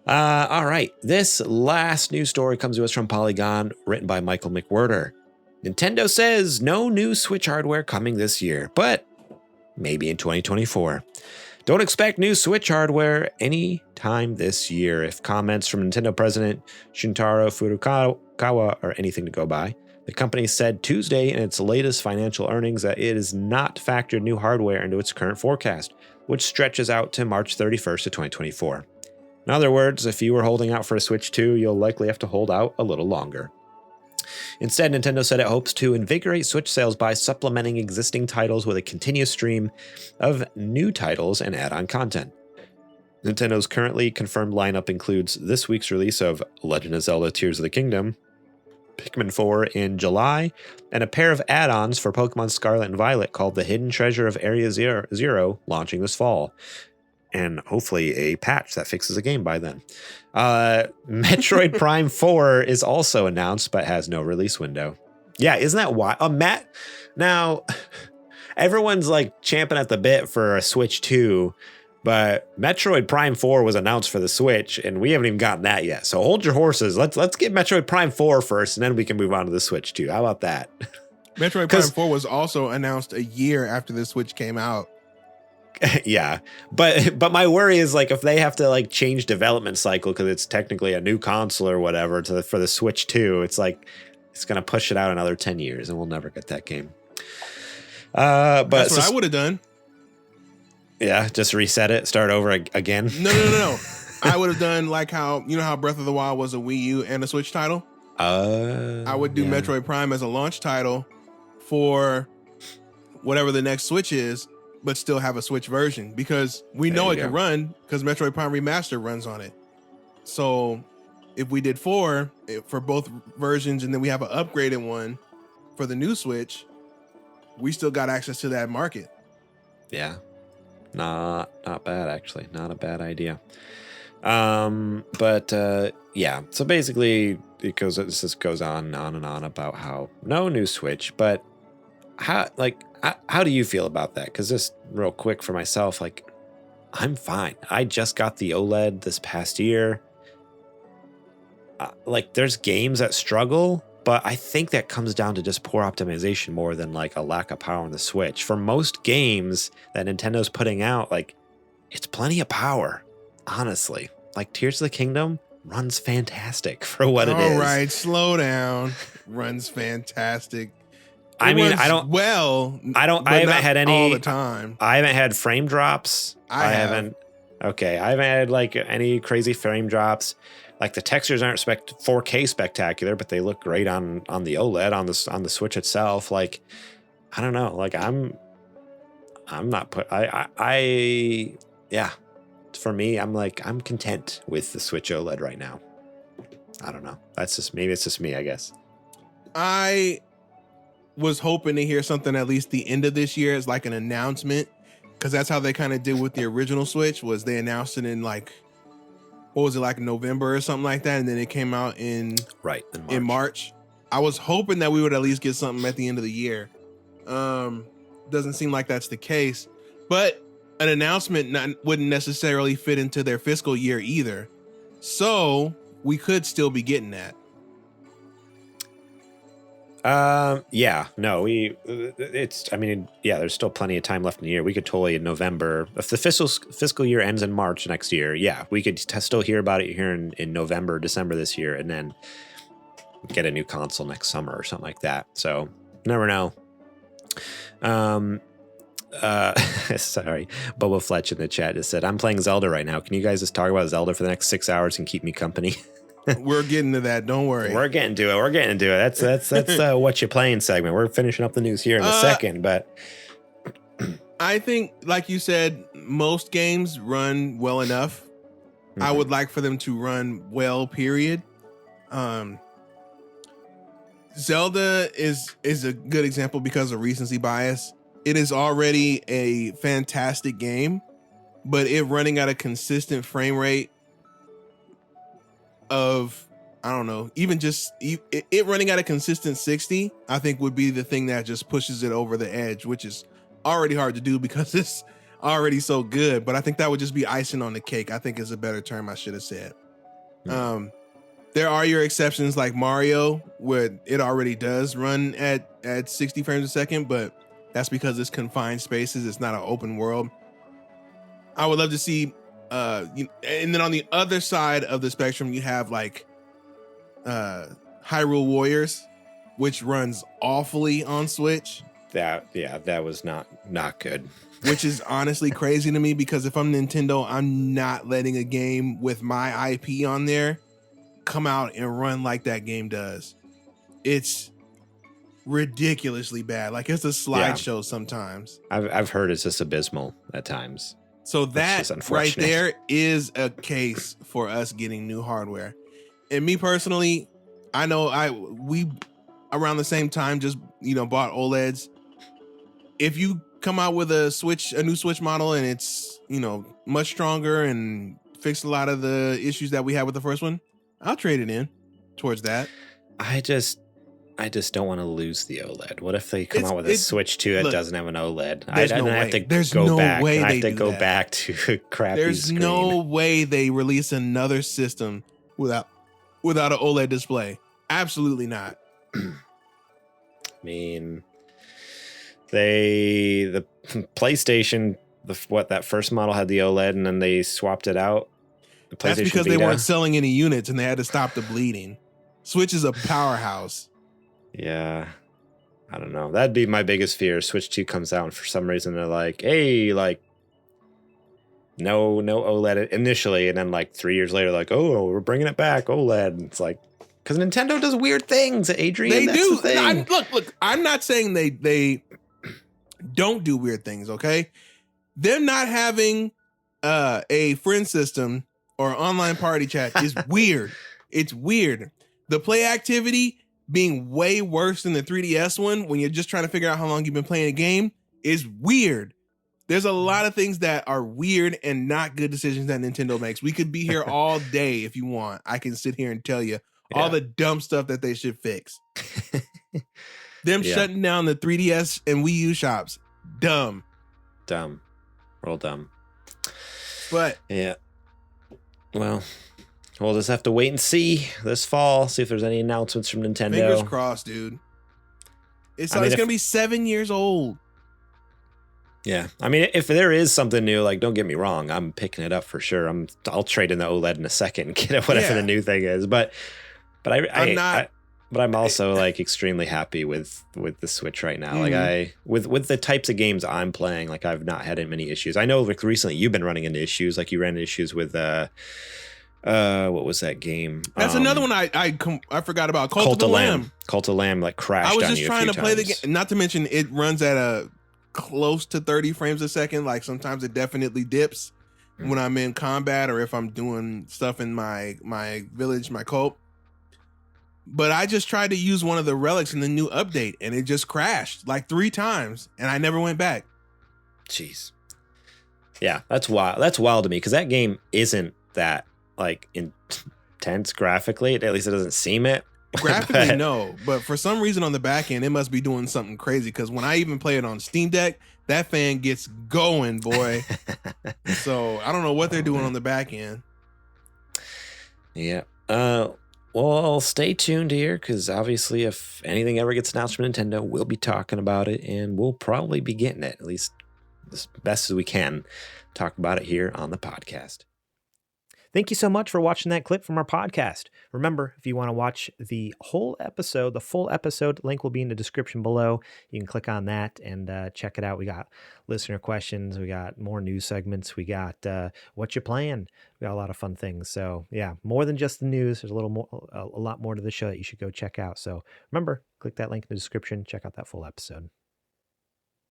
All right. This last news story comes to us from Polygon, written by Michael McWhirter. Nintendo says no new Switch hardware coming this year, but maybe in 2024. Don't expect new Switch hardware anytime this year, if comments from Nintendo President Shuntaro Furukawa are anything to go by. The company said Tuesday in its latest financial earnings that it has not factored new hardware into its current forecast, which stretches out to March 31st of 2024. In other words, if you were holding out for a Switch 2, you'll likely have to hold out a little longer. Instead, Nintendo said it hopes to invigorate Switch sales by supplementing existing titles with a continuous stream of new titles and add-on content. Nintendo's currently confirmed lineup includes this week's release of Legend of Zelda Tears of the Kingdom, Pikmin 4 in July, and a pair of add-ons for Pokemon Scarlet and Violet called The Hidden Treasure of Area Zero launching this fall. And hopefully a patch that fixes the game by then. Metroid Prime 4 is also announced, but has no release window. Yeah, isn't that why? Matt, now everyone's like champing at the bit for a Switch 2, but Metroid Prime 4 was announced for the Switch, and we haven't even gotten that yet. So hold your horses. Let's get Metroid Prime 4 first, and then we can move on to the Switch 2. How about that? Metroid Prime 4 was also announced a year after the Switch came out. Yeah, but my worry is like if they have to like change development cycle because it's technically a new console or whatever for the Switch 2, it's like it's gonna push it out another 10 years and we'll never get that game. But that's what I would have done. Yeah, just reset it, start over again. No. I would have done like how Breath of the Wild was a Wii U and a Switch title. I would do Metroid Prime as a launch title for whatever the next Switch is, but still have a Switch version because we know it can run because Metroid Prime Remaster runs on it. So if we did 4 for both versions and then we have an upgraded one for the new Switch, we still got access to that market. Yeah, not bad actually, not a bad idea. But so basically it goes on and on about how no new Switch, but how do you feel about that? Because just real quick for myself, like, I'm fine. I just got the OLED this past year. There's games that struggle, but I think that comes down to just poor optimization more than like a lack of power on the Switch. For most games that Nintendo's putting out, like, it's plenty of power, honestly. Like Tears of the Kingdom runs fantastic for what it is. All right, slow down. Runs fantastic. I haven't had any all the time. I haven't had frame drops. I haven't had like any crazy frame drops. Like the textures aren't 4K spectacular, but they look great on the OLED on the Switch itself. Like, I don't know. Like I'm not for me, I'm content with the Switch OLED right now. I don't know. Maybe it's just me, I guess. I was hoping to hear something at least the end of this year as like an announcement, because that's how they kind of did with the original Switch. Was they announced it in like, what was it, like November or something like that, and then it came out in March. I was hoping that we would at least get something at the end of the year. Doesn't seem like that's the case, but an announcement wouldn't necessarily fit into their fiscal year either, so we could still be getting that. There's still plenty of time left in the year. We could totally in November, if the fiscal year ends in March next year, we could still hear about it here in November, December this year, and then get a new console next summer or something like that. So never know. Sorry, Boba Fletch in the chat just said, I'm playing Zelda right now. Can you guys just talk about Zelda for the next 6 hours and keep me company? We're getting to that. Don't worry. We're getting to it. That's what you playing segment. We're finishing up the news here in a second, but I think, like you said, most games run well enough. Mm-hmm. I would like for them to run well, period. Zelda is a good example because of recency bias. It is already a fantastic game, but it running at a consistent frame rate of, I don't know, even just it running at a consistent 60, I think would be the thing that just pushes it over the edge, which is already hard to do because it's already so good. But I think that would just be icing on the cake, I think is a better term I should have said. There are your exceptions like Mario, where it already does run at 60 frames a second, but that's because it's confined spaces. It's not an open world. I would love to see, and then on the other side of the spectrum, you have like Hyrule Warriors, which runs awfully on Switch. That was not good. Which is honestly crazy to me, because if I'm Nintendo, I'm not letting a game with my IP on there come out and run like that game does. It's ridiculously bad. Like, it's a slideshow sometimes. I've heard it's just abysmal at times. So that right there is a case for us getting new hardware. And me personally, I know we around the same time just bought OLEDs. If you come out with a new Switch model and it's much stronger and fixed a lot of the issues that we had with the first one, I'll trade it in towards that. I just don't want to lose the OLED. What if they come out with a Switch 2 that doesn't have an OLED? I have to go back. I have to go back to crappy There's screen. no way they release another system without an OLED display. Absolutely not. I mean, the PlayStation, that first model had the OLED and then they swapped it out. That's because they weren't selling any units and they had to stop the bleeding. Switch is a powerhouse. Yeah. I don't know. That'd be my biggest fear. Switch 2 comes out and for some reason they're like, hey, like, no OLED initially. And then like 3 years later, like, oh, we're bringing it back, OLED. It's like, because Nintendo does weird things, Adrian. They do. Look, I'm not saying they don't do weird things, okay? Them not having a friend system or online party chat is weird. It's weird. The play activity being way worse than the 3DS one when you're just trying to figure out how long you've been playing a game is weird. There's a lot of things that are weird and not good decisions that Nintendo makes. We could be here all day if you want. I can sit here and tell you all the dumb stuff that they should fix. Them shutting down the 3DS and Wii U shops. Dumb. Real dumb. But yeah. Well, we'll just have to wait and see this fall, see if there's any announcements from Nintendo. Fingers crossed, dude. It's going to be 7 years old. Yeah. I mean, if there is something new, like, don't get me wrong, I'm picking it up for sure. I'll trade in the OLED in a second and get whatever the new thing is. But I'm also like extremely happy with the Switch right now. Like with the types of games I'm playing, like I've not had many issues. I know like recently you've been running into issues. Like you ran into issues with what was that game? That's another one I forgot about. Cult of Lamb. Cult of Lamb like crashed. I was just trying to play the game. Not to mention it runs at a close to 30 frames a second. Like sometimes it definitely dips when I'm in combat or if I'm doing stuff in my village, my cult. But I just tried to use one of the relics in the new update and it just crashed like 3 times and I never went back. Jeez. Yeah, that's wild. That's wild to me because that game isn't that like intense graphically. At least it doesn't seem it. Graphically, no. But for some reason on the back end, it must be doing something crazy because when I even play it on Steam Deck, that fan gets going, boy. So I don't know what they're doing on the back end. Yeah. Well, stay tuned here because obviously if anything ever gets announced from Nintendo, we'll be talking about it and we'll probably be getting it, at least as best as we can, talk about it here on the podcast. Thank you so much for watching that clip from our podcast. Remember, if you want to watch the whole episode, the full episode, link will be in the description below. You can click on that and check it out. We got listener questions. We got more news segments. We got what you playing. We got a lot of fun things. So yeah, more than just the news. There's a lot more to the show that you should go check out. So remember, click that link in the description. Check out that full episode.